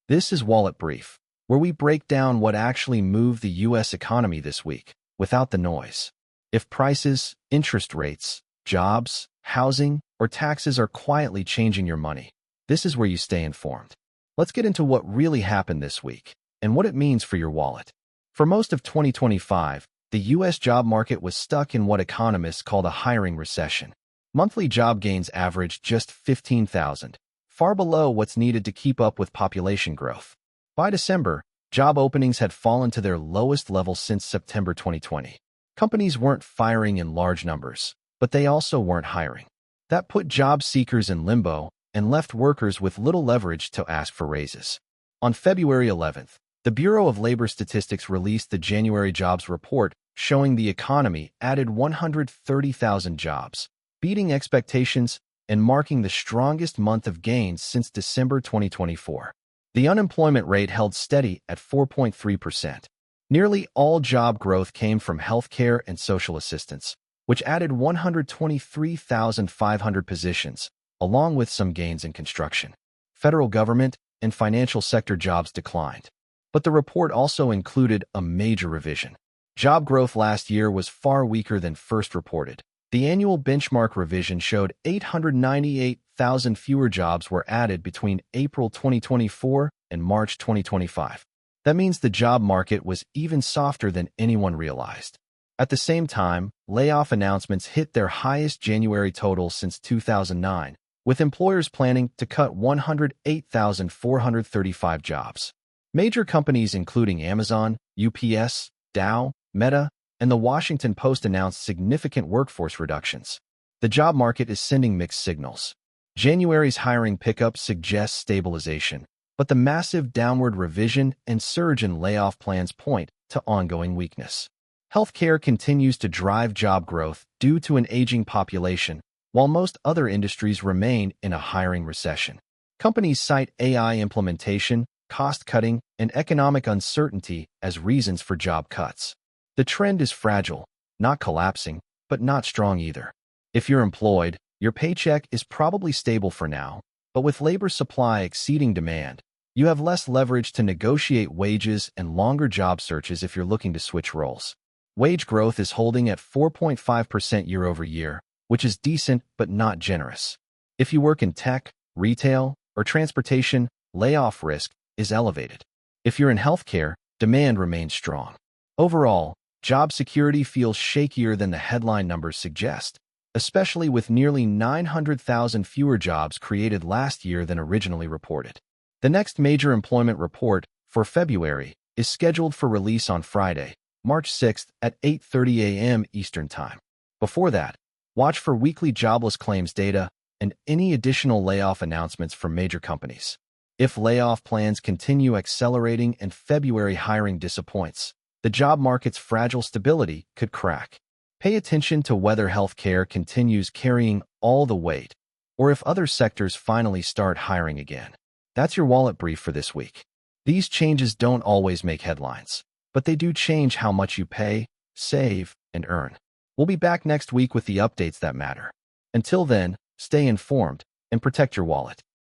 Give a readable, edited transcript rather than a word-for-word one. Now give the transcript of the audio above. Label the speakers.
Speaker 1: This is Wallet Brief, where we break down what actually moved the U.S. economy this week, without the noise. If prices, interest rates, jobs, housing, or taxes are quietly changing your money, this is where you stay informed. Let's get into what really happened this week, and what it means for your wallet. For most of 2025, the U.S. job market was stuck in what economists call a hiring recession. Monthly job gains averaged just 15,000, far below what's needed to keep up with population growth. By December, job openings had fallen to their lowest level since September 2020. Companies weren't firing in large numbers, but they also weren't hiring. That put job seekers in limbo and left workers with little leverage to ask for raises. On February 11th, the Bureau of Labor Statistics released the January jobs report showing the economy added 130,000 jobs, beating expectations and marking the strongest month of gains since December 2024. The unemployment rate held steady at 4.3%. Nearly all job growth came from healthcare and social assistance, which added 123,500 positions, along with some gains in construction. Federal government and financial sector jobs declined. But the report also included a major revision. Job growth last year was far weaker than first reported. The annual benchmark revision showed 898,000 fewer jobs were added between April 2024 and March 2025. That means the job market was even softer than anyone realized. At the same time, layoff announcements hit their highest January total since 2009, with employers planning to cut 108,435 jobs. Major companies including Amazon, UPS, Dow, Meta, and the Washington Post announced significant workforce reductions. The job market is sending mixed signals. January's hiring pickup suggests stabilization, but the massive downward revision and surge in layoff plans point to ongoing weakness. Healthcare continues to drive job growth due to an aging population, while most other industries remain in a hiring recession. Companies cite AI implementation, cost-cutting, and economic uncertainty as reasons for job cuts. The trend is fragile, not collapsing, but not strong either. If you're employed, your paycheck is probably stable for now, but with labor supply exceeding demand, you have less leverage to negotiate wages and longer job searches if you're looking to switch roles. Wage growth is holding at 4.5% year over year, which is decent but not generous. If you work in tech, retail, or transportation, layoff risk is elevated. If you're in healthcare, demand remains strong. Overall, job security feels shakier than the headline numbers suggest, especially with nearly 900,000 fewer jobs created last year than originally reported. The next major employment report, for February, is scheduled for release on Friday, March 6th at 8:30 a.m. Eastern Time. Before that, watch for weekly jobless claims data and any additional layoff announcements from major companies. If layoff plans continue accelerating and February hiring disappoints, the job market's fragile stability could crack. Pay attention to whether healthcare continues carrying all the weight, or if other sectors finally start hiring again. That's your wallet brief for this week. These changes don't always make headlines, but they do change how much you pay, save, and earn. We'll be back next week with the updates that matter. Until then, stay informed and protect your wallet.